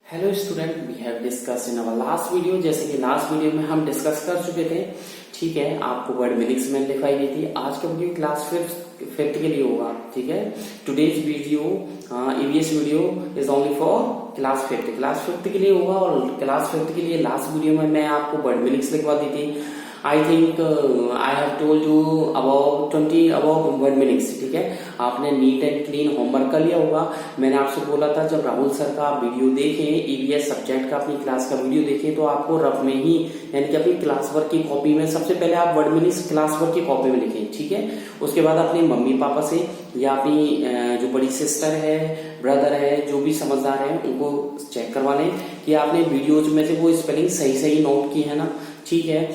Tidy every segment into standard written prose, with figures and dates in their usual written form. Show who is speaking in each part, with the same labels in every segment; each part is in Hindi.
Speaker 1: Hello student, we have discuss in our last video. जैसे कि लास्ट वीडियो में हम डिस्कस कर चुके थे, ठीक है। आपको वर्ड मीनिंग्स में लिखाई गई थी। आज का वीडियो क्लास फिफ्थ के लिए होगा, ठीक है। Today's video EVS video is only for class fifth के लिए होगा। और क्लास फिफ्थ के लिए लास्ट वीडियो में मैं आपको वर्ड मीनिंग्स लिखवा दी थी। I think I have told you about 20 about word meanings, ठीक है। आपने नीट एंड क्लीन होमवर्क कर लिया होगा। मैंने आपसे बोला था जब राहुल सर का वीडियो देखें, ईवीएस सब्जेक्ट का अपनी क्लास का वीडियो देखें, तो आपको रफ में ही यानी कि अपनी क्लास वर्क की कॉपी में सबसे पहले आप वर्ड मीनिंग्स क्लास वर्क की कॉपी में लिखें, ठीक है। उसके बाद अपने मम्मी पापा से या अपनी जो बड़ी सिस्टर है, ब्रदर है, जो भी समझदार है, उनको चेक करवा लें कि आपने वीडियोज में से वो स्पेलिंग सही नोट की है ना, ठीक है।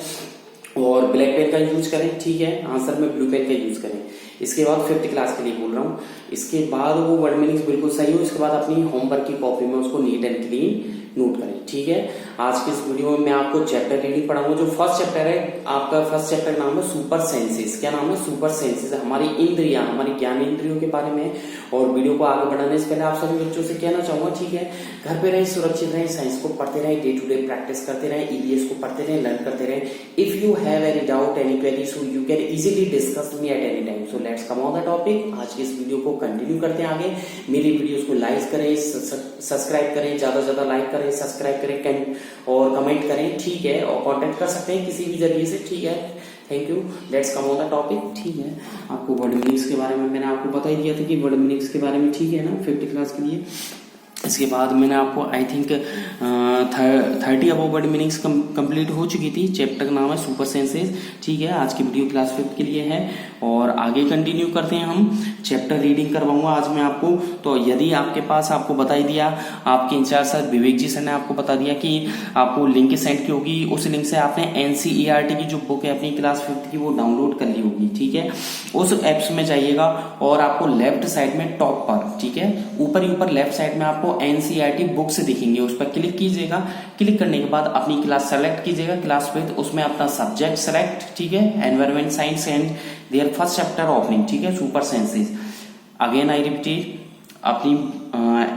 Speaker 1: और ब्लैक पेन का यूज करें, ठीक है। आंसर में ब्लू पेन का यूज करें। इसके बाद फिफ्थ क्लास के लिए बोल रहा हूँ। इसके बाद वो वर्ड मीनिंग्स बिल्कुल सही हो, इसके बाद अपनी होमवर्क की कॉपी में उसको नीट एंड क्लीन नोट करें, ठीक है। आज के इस वीडियो में मैं आपको चैप्टर रीडिंग पढ़ाऊंगा। जो फर्स्ट चैप्टर है आपका, फर्स्ट चैप्टर नाम है सुपर सेंसेस। क्या नाम है? Super senses. हमारी इंद्रियां, हमारी ज्ञान इंद्रियों के बारे में। और वीडियो को आगे बढ़ाने से पहले आप सभी बच्चों से कहना चाहूंगा, ठीक है, घर पे रहें, सुरक्षित रहें, साइंस को पढ़ते रहें, डे टू डे प्रैक्टिस करते रहें, ईवीएस को पढ़ते रहें, लर्न करते रहें। If you have any doubt, any query, so you can easily discuss me at any time. So let's come on the topic. आज के इस वीडियो को कंटिन्यू करते हैं आगे। मेरी वीडियोस को लाइक करें, सब्सक्राइब करें, ज्यादा से ज्यादा लाइक करें, सब्सक्राइब करें और कमेंट करें, ठीक है। और कांटेक्ट कर सकते हैं किसी भी जरिए से, ठीक है। Thank you. Let's come on the topic, ठीक है। आपको वर्ड मीनिंग्स के बारे में मैंने आपको बता ही दिया था कि वर्ड मीनिंग्स के बारे में, ठीक है ना, फिफ्थ क्लास के लिए। इसके बाद मैंने आपको I think 30 above word meanings complete हो चुकी थी। चैप्टर का नाम है सुपर सेंसेस, ठीक है। आज की वीडियो क्लास फिफ्थ के लिए है। और आगे कंटिन्यू करते हैं हम। चैप्टर रीडिंग करवाऊंगा आज मैं आपको। तो यदि आपके पास, आपको बता ही दिया, आपके इंचार्ज सर विवेक जी सर ने आपको बता दिया कि आपको लिंक सेंड की होगी। उस लिंक से आपने एनसीईआरटी की जो बुक है अपनी क्लास फिफ्थ की, वो डाउनलोड कर ली होगी, ठीक है। उस एप्स में जाइएगा और आपको लेफ्ट साइड में टॉप पर, ठीक है, ऊपर ही ऊपर लेफ्ट साइड में आपको एनसीईआरटी बुक्स दिखेंगे। उस पर क्लिक कीजिएगा। क्लिक करने के बाद अपनी क्लास सेलेक्ट कीजिएगा, क्लास फिफ्थ। उसमें अपना सब्जेक्ट सेलेक्ट, ठीक है, environment science and their first chapter opening, ठीक है, super senses. Again I repeat, अपनी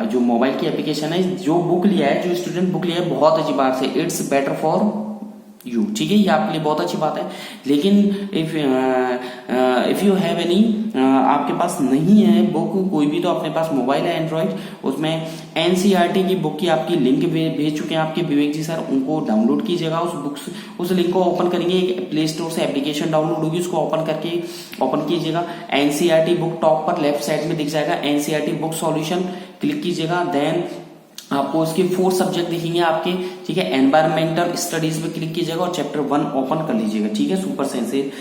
Speaker 1: जो मोबाइल की एप्लीकेशन है, जो बुक लिया है, जो स्टूडेंट बुक लिया है, बहुत अच्छी बात है, इट्स बेटर फॉर यू, ठीक है। ये आपके लिए बहुत अच्छी बात है। लेकिन इफ यू हैव एनी, आपके पास नहीं है बुक कोई भी, तो अपने पास मोबाइल है एंड्रॉइड, उसमें एनसीईआरटी की बुक की आपकी लिंक भेज चुके हैं आपके विवेक जी सर, उनको डाउनलोड कीजिएगा। उस लिंक को ओपन करेंगे, प्ले स्टोर से एप्लीकेशन डाउनलोड होगी, उसको ओपन कीजिएगा। एनसीईआरटी बुक टॉप पर लेफ्ट साइड में दिख जाएगा, एनसीईआरटी बुक सॉल्यूशन, क्लिक कीजिएगा। देन आपको उसके 4 सब्जेक्ट दिखेंगे आपके, ठीक है। एनवायरमेंटल स्टडीज पे क्लिक कीजिएगा और चैप्टर 1 ओपन कर लीजिएगा, ठीक है, सुपर सेंसेस।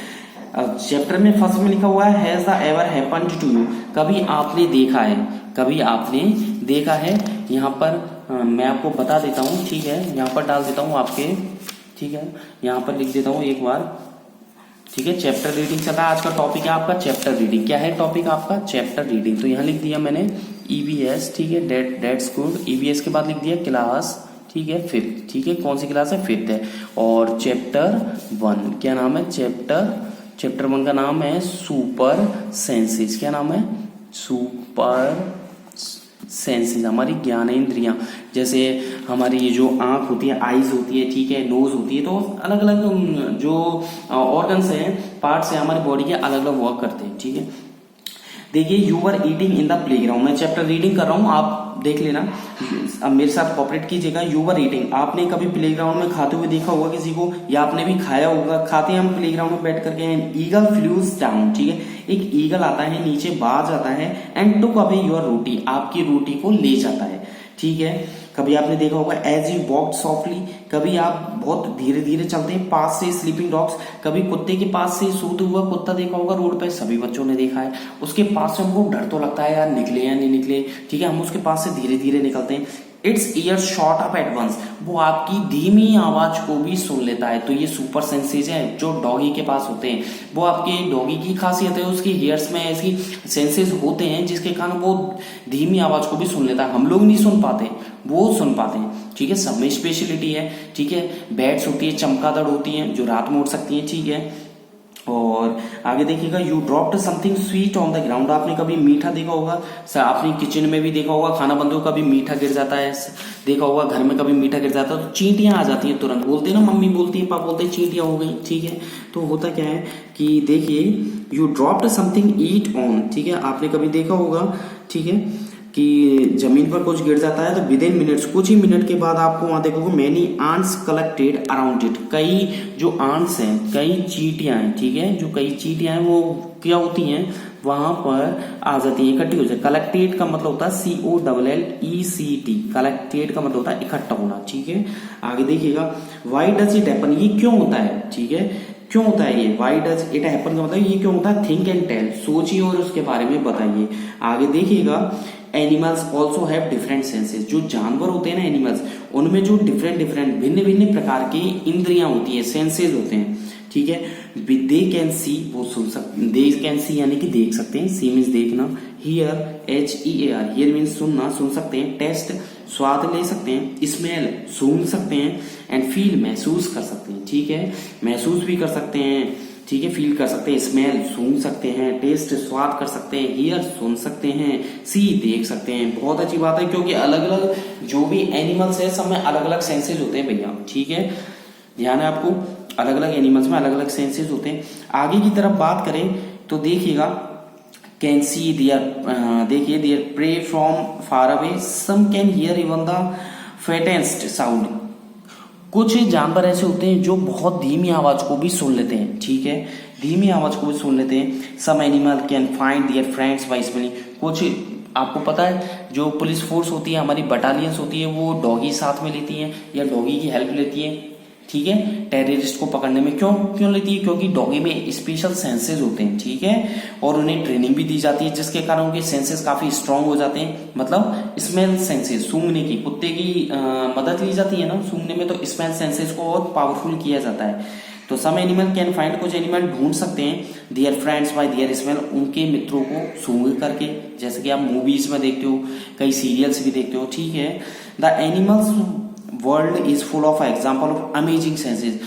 Speaker 1: चैप्टर में फर्स्ट में लिखा हुआ है, has the ever happened to you, कभी आपने देखा है, कभी आपने देखा है। यहाँ पर मैं आपको बता देता हूँ, ठीक है, यहाँ पर डाल देता हूँ आपके, ठीक है, यहाँ पर लिख देता हूँ एक बार, ठीक है। चैप्टर रीडिंग चल रहा है। आज का टॉपिक है आपका चैप्टर रीडिंग। क्या है टॉपिक आपका? Chapter reading. तो यहाँ लिख दिया मैंने ईवीएस, ठीक है, दैट्स गुड। ईवीएस के बाद लिख दिया क्लास, ठीक है, फिफ्थ, ठीक है। कौन सी क्लास है? फिफ्थ है। और चैप्टर 1, क्या नाम है? चैप्टर 1 का नाम है सुपर सेंसेस। क्या नाम है? Super senses. हमारी ज्ञानेंद्रियां, जैसे हमारी ये जो आंख होती है, आईज होती है, ठीक है, नोज होती है, तो अलग अलग जो ऑर्गन्स हैं, पार्ट्स हैं हमारी बॉडी के, अलग अलग वर्क करते हैं, ठीक है। देखिए, you were eating in the playground. मैं चैप्टर रीडिंग कर रहा हूँ, आप देख लेना, अब मेरे साथ कोऑपरेट कीजिएगा। यू वर ईटिंग, आपने कभी प्लेग्राउंड में खाते हुए देखा होगा किसी को, या आपने भी खाया होगा। खाते हैं हम प्लेग्राउंड में बैठ करके। ईगल फ्लूज डाउन, ठीक है, एक ईगल आता है नीचे, बाज आता है, एंड टुक अवे योर रोटी, आपकी रोटी को ले जाता है, ठीक है। कभी आपने देखा होगा एज यू वॉक सॉफ्टली, कभी आप बहुत धीरे धीरे चलते हैं, पास से स्लीपिंग डॉग्स, कभी कुत्ते के पास से सोते हुआ कुत्ता देखा होगा रोड पे, सभी बच्चों ने देखा है। उसके पास से हमको डर तो लगता है यार, निकले या नहीं निकले, ठीक है, हम उसके पास से धीरे धीरे निकलते हैं। It's ear shot up at once, वो आपकी धीमी आवाज को भी सुन लेता है। तो ये सुपर सेंसेस है जो डॉगी के पास होते हैं। वो आपके डॉगी की खासियत है, उसकी हेयर्स में ऐसी सेंसेस होते हैं जिसके कारण वो धीमी आवाज को भी सुन लेता है। हम लोग नहीं सुन पाते, वो सुन पाते हैं, ठीक है। सब में स्पेशलिटी है, ठीक है। बैट्स होती है, चमगादड़ होती है जो रात में उड़ सकती है, ठीक है। और आगे देखिएगा, you dropped something sweet on the ground. आपने कभी मीठा देखा होगा, आपने किचन में भी देखा होगा, खाना बनते हुए कभी मीठा गिर जाता है, देखा होगा घर में कभी मीठा गिर जाता है तो चींटियां आ जाती हैं तुरंत, बोलते हैं ना, मम्मी बोलती है, पापा बोलते हैं चींटियां हो गई, ठीक है। तो होता क्या है कि देखिए, you dropped something eat on, ठीक है, आपने कभी देखा होगा, ठीक है, कि जमीन पर कुछ गिर जाता है तो विद इन मिनट्स, कुछ ही मिनट के बाद आपको वहां देखोगे many ants collected around it, कई जो आंट्स हैं, कई चींटियां हैं, ठीक है, जो कई चींटियां हैं वो क्या होती हैं, वहां पर आ जाती है, इकट्ठी हो जाए। कलेक्टेड का मतलब होता है COLLECT, कलेक्टेड का मतलब होता है इकट्ठा होना, ठीक है। आगे देखिएगा, व्हाई डज इट हैपन, ये क्यों होता है, ठीक है, क्यों होता है ये, व्हाई डज इट हैपन का मतलब ये क्यों होता है, थिंक एंड टेल, सोचिए और उसके बारे में बताइए। आगे देखिएगा, animals also have different senses, जो जानवर होते हैं ना एनिमल्स, उनमें जो डिफरेंट भिन्न भिन्न प्रकार की इंद्रियां होती है, सेंसेस होते हैं, ठीक है। दे कैन सी, वो सुन सकते, दे कैन सी यानी कि देख सकते हैं, सी मीन्स देखना, हियर HEAR, हियर मीन्स सुनना, सुन सकते हैं, टेस्ट स्वाद ले सकते हैं, स्मेल सूंघ सकते हैं, एंड फील महसूस कर सकते हैं, ठीक है, महसूस भी कर सकते हैं, ठीक है, फील कर सकते हैं, स्मेल सूंघ सकते हैं, टेस्ट स्वाद कर सकते हैं, हियर सुन सकते हैं, सी देख सकते हैं। बहुत अच्छी बात है, क्योंकि अलग अलग जो भी एनिमल्स है सब में अलग अलग सेंसेस होते हैं भैया, ठीक है, ध्यान है आपको, अलग अलग एनिमल्स में अलग अलग सेंसेस होते हैं। आगे की तरफ बात करें तो देखिएगा, कैन सी दियर, देखिए, there prey from far away, some can hear even the faintest sound, कुछ जानवर ऐसे होते हैं जो बहुत धीमी आवाज को भी सुन लेते हैं, ठीक है, धीमी आवाज को भी सुन लेते हैं। Some animal can find their friends by smelling, कुछ आपको पता है जो पुलिस फोर्स होती है, हमारी बटालियंस होती है, वो डॉगी साथ में लेती है या डॉगी की हेल्प लेती है, ठीक है, टेररिस्ट को पकड़ने में। क्यों लेती है, क्योंकि डॉगी में स्पेशल सेंसेस होते हैं, ठीक है, और उन्हें ट्रेनिंग भी दी जाती है, जिसके कारण उनके सेंसेस काफी स्ट्रांग हो जाते हैं, मतलब स्मेल सेंसेस, सूंघने की, कुत्ते की मदद ली जाती है ना सूंघने में, तो स्मेल सेंसेस को और पावरफुल किया जाता है। तो सम एनिमल कैन फाइंड, कुछ एनिमल ढूंढ सकते हैं, दियर फ्रेंड्स बाय दियर स्मेल, उनके मित्रों को सूंघ करके, जैसे कि आप मूवीज में देखते हो, कई सीरियल्स भी देखते हो, ठीक है। The animals world is full of example of amazing senses,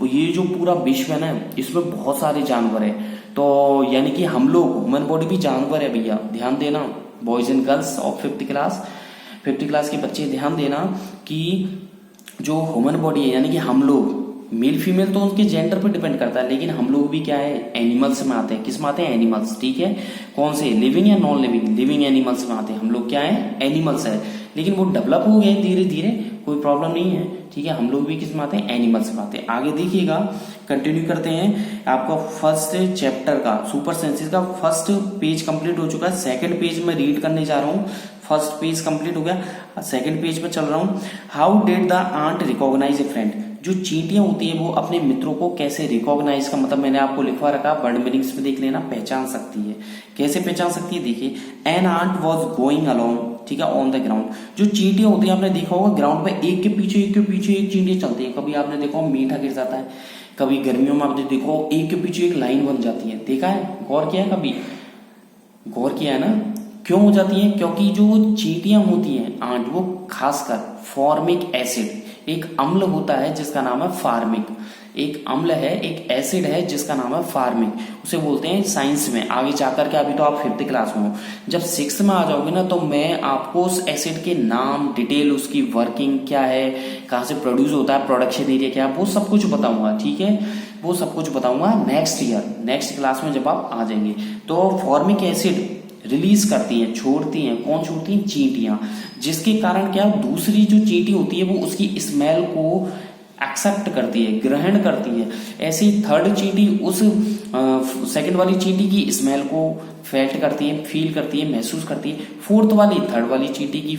Speaker 1: ये जो पूरा विश्व है ना, इसमें बहुत सारे जानवर है, तो यानी कि हम लोग, ह्यूमन बॉडी भी जानवर है भैया, ध्यान देना, boys and girls of 5th class के बच्चे ध्यान देना कि जो ह्यूमन बॉडी है, यानी कि हम लोग, मेल फीमेल तो उनके जेंडर पर डिपेंड करता है, लेकिन हम लोग भी क्या है, एनिमल्स में आते हैं, किस में आते हैं, एनिमल्स, ठीक है, कौन से, लिविंग या नॉन लिविंग, लिविंग एनिमल्स में आते हैं, हम लोग क्या है, एनिमल्स है, लेकिन वो डेवलप हो गए धीरे धीरे, कोई प्रॉब्लम नहीं है, ठीक है, हम लोग भी किस में आते हैं, एनिमल्स में आते हैं। आगे देखिएगा, कंटिन्यू करते हैं, आपका फर्स्ट चैप्टर का सुपर सेंसेस का फर्स्ट पेज कंप्लीट हो चुका है, सेकंड पेज में रीड करने जा रहा हूँ, फर्स्ट पेज कंप्लीट हो गया, सेकंड पेज पे चल रहा हूँ। How did the ant recognise a friend, जो चींटियां होती है वो अपने मित्रों को कैसे रिकॉग्नाइज, का मतलब मैंने आपको लिखवा रखा, वर्ड मीनिंग्स में देख लेना, पहचान सकती है, कैसे पहचान सकती है, देखिए, an ant was going along, ठीक है, ऑन द ग्राउंड, जो चींटियां होती है आपने देखा होगा ग्राउंड पे एक के पीछे एक चींटियां चलती है, कभी आपने देखा हो मीठा गिर जाता है, कभी गर्मियों में आपने देखो एक के पीछे एक लाइन बन जाती है, देखा है, गौर किया है, कभी गौर किया है ना, क्यों हो जाती है, क्योंकि जो चींटियां होती हैं आंट, वो खासकर फॉर्मिक एसिड, एक अम्ल होता है जिसका नाम है फार्मिक, एक अम्ल है, एक एसिड है जिसका नाम है फार्मिक, उसे बोलते हैं साइंस में, आगे जाकर के, अभी तो आप 5th क्लास में हो, जब 6th में आ जाओगे ना, तो मैं आपको उस एसिड के नाम, डिटेल, उसकी वर्किंग क्या है, कहाँ से प्रोड्यूस होता है, प्रोडक्शन एरिया क्या है, वो सब कुछ बताऊंगा, ठीक है, वो सब कुछ बताऊंगा नेक्स्ट क्लास में जब आप आ जाएंगे। तो फॉर्मिक एसिड रिलीज करती है, छोड़ती हैं, कौन छोड़ती हैं, चींटियां, जिसके कारण क्या, दूसरी जो चींटी होती है वो उसकी स्मेल को एक्सेप्ट करती है, ग्रहण करती है, ऐसे ही थर्ड चींटी उस सेकंड वाली चींटी की स्मेल को फेल्ट करती है, फील करती है, महसूस करती है, फोर्थ वाली थर्ड वाली चींटी की,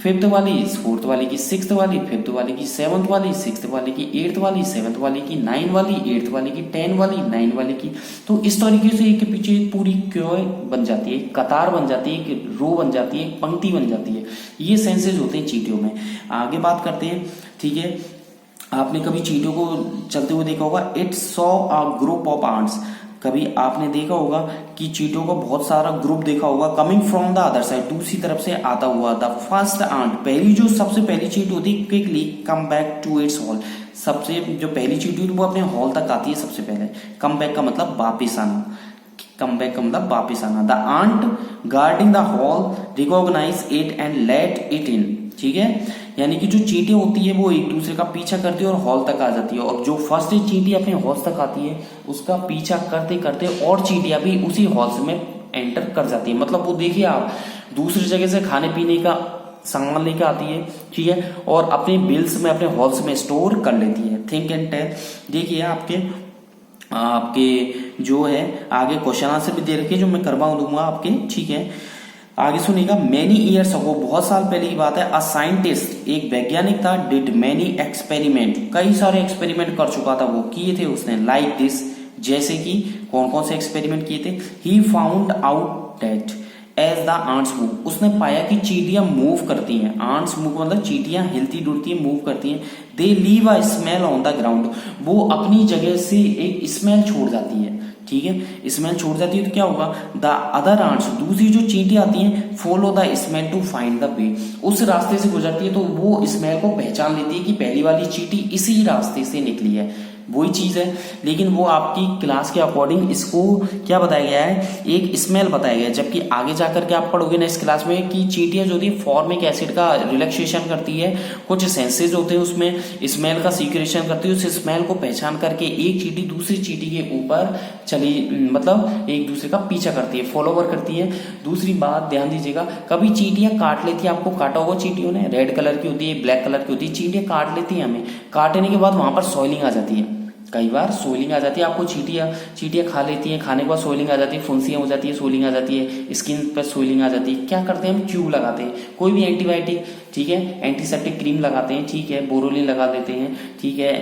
Speaker 1: 5th वाली फोर्थ वाली की, 6th वाली 5th वाली की, 7th वाली 6th वाली की, 8th वाली 7th वाली की, 9 वाली 8th वाली की, 10 वाली 9 वाली की। तो इस तरीके से एक के पीछे एक पूरी क्यों बन जाती है, कतार बन जाती है, एक रो बन जाती है, एक पंक्ति बन जाती है, ये सेंसेस होते हैं चींटियों में। आगे बात करते हैं, ठीक है, आपने कभी चींटियों को चलते हुए देखा होगा, it saw a group of ants, कभी आपने देखा होगा कि चींटियों का बहुत सारा ग्रुप देखा होगा, coming from the other side, दूसरी तरफ से आता हुआ, द फर्स्ट आंट, पहली जो सबसे पहली चींटी होती है, quickly come back to its hole, सबसे जो पहली चींटी होती है वो अपने हॉल तक आती है सबसे पहले। कम बैक का मतलब वापिस आना, कम बैक का मतलब वापिस आना। The ant guarding the hole recognise it and let it in, ठीक है। यानी कि जो चींटियां होती है वो एक दूसरे का पीछा करती है और हॉल तक आ जाती है, और जो फर्स्ट चींटी अपने हॉल तक आती है उसका पीछा करते करते और चींटियां भी उसी हॉल में एंटर कर जाती है। मतलब वो देखिए आप दूसरी जगह से खाने पीने का सामान लेकर आती है, ठीक है, और अपने बिल्स में अपने हॉल्स में स्टोर कर लेती है। थिंक एंड टेल, देखिए आपके जो है आगे क्वेश्चन आंसर भी दे रखे जो मैं करवा दूंगा आपके, ठीक है। आगे सुनिएगा, मेनी ईयर्स अगो, बहुत साल पहले की बात है, अ साइंटिस्ट, एक वैज्ञानिक था, डिड मेनी एक्सपेरिमेंट, कई सारे एक्सपेरिमेंट कर चुका था, वो किए थे उसने, लाइक दिस, जैसे कि कौन कौन से एक्सपेरिमेंट किए थे। He found out that as the ants move, उसने पाया कि चींटियां मूव करती हैं, आंट्स मूव मतलब चींटियां हिलती डुलती हैं, मूव करती हैं। They leave a smell on the ground, वो अपनी जगह से एक स्मेल छोड़ जाती है, ठीक है, स्मेल छोड़ जाती है तो क्या होगा, द अदर आंट्स, दूसरी जो चींटियां आती हैं, follow the smell to find the way, उस रास्ते से गुजरती है तो वो स्मेल को पहचान लेती है कि पहली वाली चींटी इसी रास्ते से निकली है, वही चीज है। लेकिन वो आपकी क्लास के अकॉर्डिंग इसको क्या बताया गया है, एक स्मेल बताया गया है, जबकि आगे जाकर के आप पढ़ोगे नेक्स्ट क्लास में कि चींटियां जो होती है फॉर्मिक एसिड का रिलैक्सेशन करती है, कुछ सेंसेस होते हैं उसमें स्मेल का सीक्रेशन करती है, उस स्मेल को पहचान करके एक चींटी दूसरी चींटी के ऊपर चली, मतलब एक दूसरे का पीछा करती है, फॉलोवर करती है। दूसरी बात ध्यान दीजिएगा, कभी चींटियां काट लेती है, आपको काटा होगा चींटियों ने, रेड कलर की होती है, ब्लैक कलर की होती है, चींटियां काट लेती है हमें, काटने के बाद वहां पर सॉइलिंग आ जाती है, कई बार सोइलिंग आ जाती है, आपको चींटियां खा लेती हैं, खाने के बाद सोइलिंग आ जाती है, फुंसियां हो जाती है, सोइलिंग आ जाती है, स्किन पर सोइलिंग आ जाती है। क्या करते हैं हम, ट्यूब लगाते हैं, कोई भी एंटीबायोटिक, ठीक है, एंटीसेप्टिक क्रीम लगाते हैं, ठीक है, बोरोलिन लगा देते हैं, ठीक है,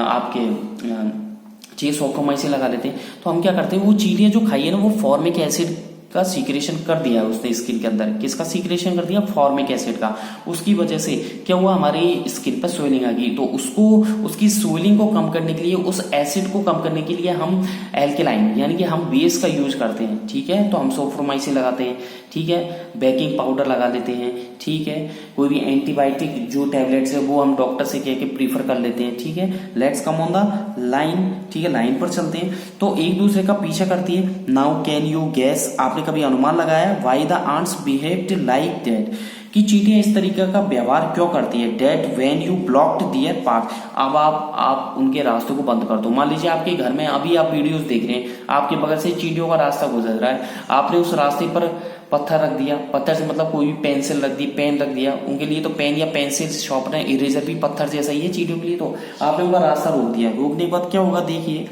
Speaker 1: आपके सोकोमाइसिन लगा लेते हैं। तो हम क्या करते हैं, वो चींटियां जो खाई है ना, वो फॉर्मिक एसिड का सीक्रेशन कर दिया उसने स्किन के अंदर, किसका सीक्रेशन कर दिया, फॉर्मिक एसिड का। उसकी वजह से क्या हुआ, हमारी स्किन पर सोइलिंग आ गई, तो उसको उसकी सोइलिंग को कम करने के लिए, उस एसिड को कम करने के लिए हम एल्केलाइन यानी कि हम बेस का यूज करते हैं, ठीक है। तो हम सोफ्रोमाइसिन लगाते हैं, ठीक है, बेकिंग पाउडर लगा लेते हैं, ठीक है, कोई भी एंटीबायोटिक जो टैबलेट्स है वो हम डॉक्टर से कह के प्रीफर कर लेते हैं, ठीक है। Let's come on the line, ठीक है, लाइन पर चलते हैं। तो एक दूसरे का पीछा करती है। नाउ कैन यू गेस, आपने कभी अनुमान लगाया why the ants behaved like that, कि चींटियां इस तरीके का व्यवहार क्यों करती है। That when you blocked their path, अब आप उनके रास्तों को बंद कर दो। मान लीजिए आपके घर में अभी आप वीडियोस देख रहे हैं, आपके बगल से चींटियों का रास्ता गुजर रहा है, आपने उस रास्ते पर पत्थर रख दिया, पत्थर से मतलब कोई भी पेंसिल रख दी, पेन रख दिया, उनके लिए तो पेन या पेंसिल शार्पनर इरेजर भी पत्थर जैसा ही है चींटियों के लिए, तो आपने उनका रास्ता रोक दिया। रोकने के बाद क्या होगा देखिए,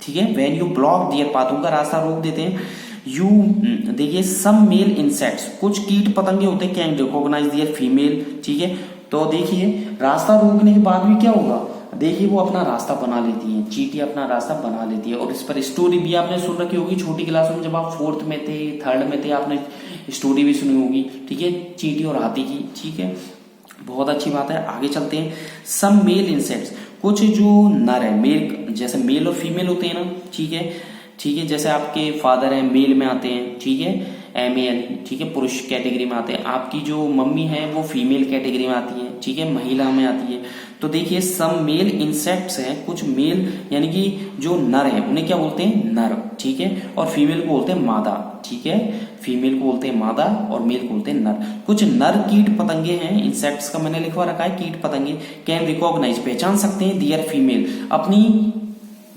Speaker 1: ठीक है, when you block their path, उनका रास्ता रोक देते हैं। यू देखिए, सम मेल इंसेक्ट्स, कुछ कीट पतंगे होते हैं, कैन रिकॉग्नाइज दियर फीमेल, ठीक है। तो देखिए रास्ता रोकने के बाद भी क्या होगा, देखिए वो अपना रास्ता बना लेती है, चींटी अपना रास्ता बना लेती है। और इस पर स्टोरी भी आपने सुन रखी होगी छोटी क्लास में, जब आप 4th में थे, 3rd में थे, आपने स्टोरी भी सुनी होगी, ठीक है, चींटी और हाथी की, ठीक है, बहुत अच्छी बात है। आगे चलते हैं। सम मेल इंसेक्ट्स, कुछ जो नर है, मेल, जैसे मेल और फीमेल होते हैं ना, ठीक है, ठीक है, जैसे आपके फादर हैं मेल में आते हैं, ठीक है, एमेल, ठीक है, पुरुष कैटेगरी में आते हैं। आपकी जो मम्मी है वो फीमेल कैटेगरी में आती है, ठीक है, महिला में आती है। तो देखिए सम मेल इंसेक्ट्स हैं, कुछ मेल यानी कि जो नर है उन्हें क्या बोलते हैं, नर, ठीक है, और फीमेल को बोलते हैं मादा, ठीक है, फीमेल को बोलते हैं मादा और मेल को बोलते हैं नर। कुछ नर कीट पतंगे हैं, इंसेक्ट्स का मैंने लिखवा रखा है, कीट पतंगे, कैन रिकॉग्नाइज, पहचान सकते हैं, दियर फीमेल, अपनी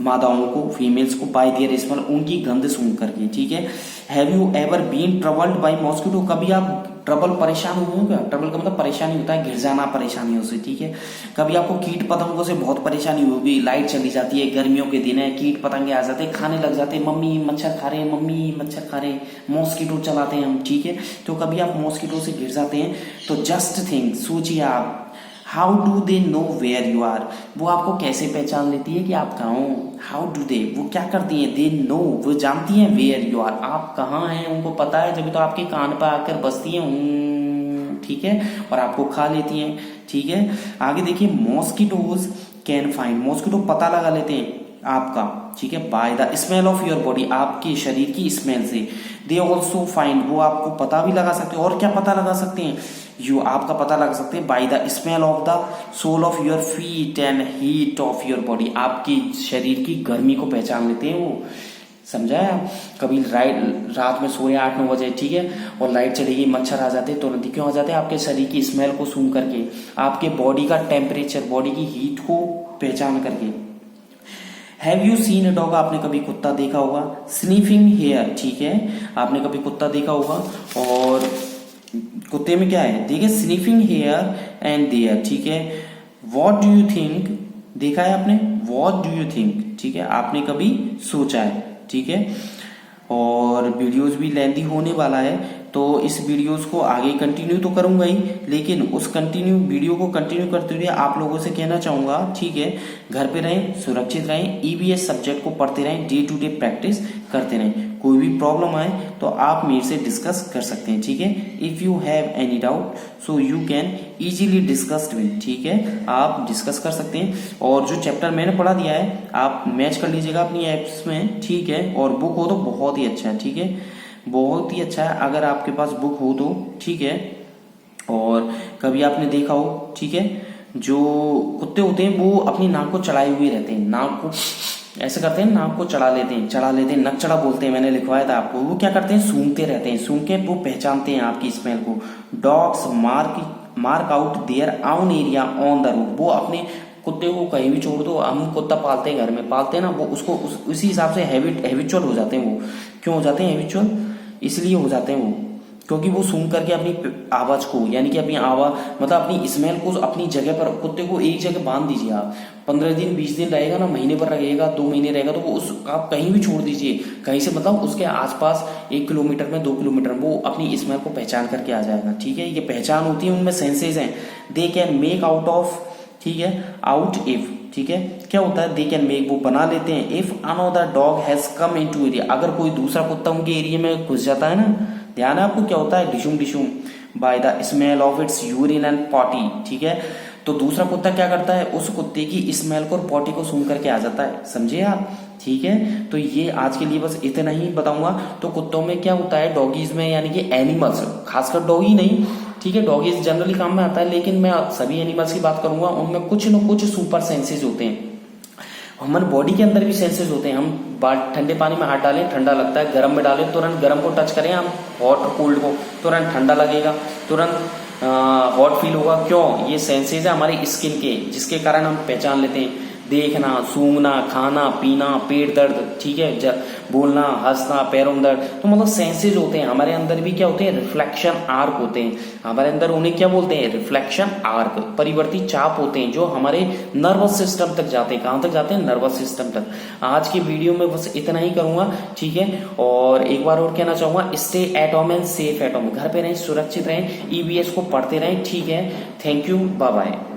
Speaker 1: मादाओं को, फीमेल्स को, बाय दियर स्मेल, उनकी गंध सूंघ करके, ठीक है। Have you ever been troubled by mosquito, कभी आप ट्रबल, परेशान हुए हो क्या, ट्रबल का मतलब परेशानी होता है, घिर जाना परेशानियों से, ठीक है। कभी आपको कीट पतंगों से बहुत परेशानी होगी, लाइट चली जाती है, गर्मियों के दिन है, कीट पतंगे आ जाते हैं, खाने लग जाते हैं, मम्मी मच्छर खा रहे हैं, मम्मी मच्छर खा रहे हैं, मॉस्किटो चलाते हैं हम, ठीक है। तो कभी आप मॉस्किटो से घिर जाते हैं तो जस्ट थिंक, सोचिए आप, how do they know where you are, वो आपको कैसे पहचान लेती है कि आप कहाँ हो। हाउ डू दे, वो क्या करती है, दे नो, वो जानती है वेयर यू आर, आप कहाँ हैं उनको पता है, जब तो आपके कान पर आकर बसती है, ठीक है, और आपको खा लेती हैं, ठीक है। आगे देखिए, मॉस्किटोज कैन फाइंड, मॉस्किटो पता लगा लेते हैं आपका, ठीक है, bye the smell of your body, आपके शरीर की स्मेल से। दे ऑल्सो फाइंड, वो आपको पता भी लगा सकते हैं, और क्या पता लगा सकते हैं, यू आपका पता लगा सकते हैं by the smell of the sole of your feet and heat of your body, आपकी शरीर की गर्मी को पहचान लेते हैं वो। समझा है? कभी रात में सोए 8-9 बजे, ठीक है, और लाइट चलेगी, मच्छर आ जाते हैं, तुरंत क्यों आ जाते हैं? आपके शरीर की स्मेल को सूंघ करके, आपके बॉडी का टेम्परेचर, बॉडी की हीट को पहचान करके। Have you seen a dog, आपने कभी कुत्ता देखा होगा। स्नीफिंग हेयर, ठीक है, आपने कभी कुत्ता देखा होगा। और कुत्ते में क्या है, देखिए स्नीफिंग हेयर एंड देयर, ठीक है। व्हाट डू यू थिंक, देखा है आपने, व्हाट डू यू थिंक, ठीक है, आपने कभी सोचा है, ठीक है। और वीडियोस भी लेंथी होने वाला है, तो इस वीडियोस को आगे कंटिन्यू तो करूंगा ही, लेकिन उस वीडियो को कंटिन्यू करते हुए आप लोगों से कहना चाहूंगा, ठीक है, घर पे रहें, सुरक्षित रहें, ईवीएस सब्जेक्ट को पढ़ते रहें, डे टू डे प्रैक्टिस करते रहें। कोई भी प्रॉब्लम आए तो आप मेरे से डिस्कस कर सकते हैं, ठीक है। If you have any doubt so you can easily discuss with, ठीक है, आप डिस्कस कर सकते हैं। और जो चैप्टर मैंने पढ़ा दिया है आप मैच कर लीजिएगा अपनी एप्स में, ठीक है। और बुक हो तो बहुत ही अच्छा है, ठीक है, बहुत ही अच्छा है अगर आपके पास बुक हो तो, ठीक है। और कभी आपने देखा हो, ठीक है, जो कुत्ते होते हैं वो अपनी नाक को चढ़ाए हुए रहते हैं, नाक को ऐसे करते हैं, नाक को चढ़ा लेते हैं, नक चढ़ा बोलते हैं, मैंने लिखवाया था आपको। वो क्या करते हैं, सूंघते रहते हैं, सूंघ के वो पहचानते हैं आपकी स्मेल को। Dogs mark out their own area on the route, वो अपने कुत्ते को कहीं भी छोड़ दो, हम कुत्ता पालते हैं, घर में पालते हैं ना, वो उसको उसी हिसाब से हैबिचुअल हो जाते हैं। वो क्यों हो जाते हैं हैबिचुअल, इसलिए हो जाते हैं वो, क्योंकि वो सूंघ करके अपनी आवाज को, यानी कि अपनी आवाज मतलब अपनी स्मेल को अपनी जगह पर, कुत्ते को एक जगह बांध दीजिए आप, 15 दिन 20 दिन रहेगा ना, महीने पर रहेगा, 2 महीने रहेगा, तो वो आप कहीं भी छोड़ दीजिए, कहीं से मतलब उसके आसपास 1 किलोमीटर में 2 किलोमीटर में वो अपनी स्मेल को पहचान करके आ जाएगा, ठीक है। ये पहचान होती है, उनमें सेंसेज हैं, they can make out of, ठीक है, आउट इफ, ठीक है, क्या होता है, दे कैन मेक, वो बना लेते हैं, if another dog has come into area, अगर कोई दूसरा कुत्ता उनके एरिया में घुस जाता है ना, ध्यान है आपको, क्या होता है, डिशुम by the smell of its urine and potty, ठीक है। तो दूसरा कुत्ता क्या करता है, उस कुत्ते की स्मेल को और पॉटी को सूंघ करके आ जाता है, समझे आप, ठीक है। तो ये आज के लिए बस इतना ही बताऊंगा। तो कुत्तों में क्या होता है, डॉगीज में, यानी कि एनिमल्स, खासकर डॉगी नहीं, ठीक है, डॉगीज जनरली काम में आता है, लेकिन मैं सभी एनिमल्स की बात करूंगा, उनमें कुछ न कुछ सुपर सेंसेस होते हैं। हमारे बॉडी के अंदर भी सेंसेस होते हैं, हम ठंडे पानी में हाथ डालें ठंडा लगता है, गर्म में डालें तुरंत गर्म को टच करें हम, हॉट कोल्ड को तुरंत ठंडा लगेगा, तुरंत हॉट फील होगा। क्यों, ये सेंसेस है हमारी स्किन के, जिसके कारण हम पहचान लेते हैं, देखना, सूंघना, खाना पीना, पेट दर्द, ठीक है, बोलना, हंसना, पैरों में दर्द, तो मतलब सेंसेस होते हैं। हमारे अंदर भी क्या होते हैं, रिफ्लेक्शन आर्क होते हैं, हमारे अंदर उन्हें क्या बोलते हैं, रिफ्लेक्शन आर्क, परिवर्ती चाप होते हैं, जो हमारे नर्वस सिस्टम तक जाते हैं। कहां तक जाते हैं, नर्वस सिस्टम तक। आज की वीडियो में बस इतना ही करूंगा, ठीक है। और एक बार और कहना चाहूंगा, stay at home and safe at home, घर पे रहें, सुरक्षित रहें, ईवीएस को पढ़ते रहें, ठीक है। Thank you, bye bye.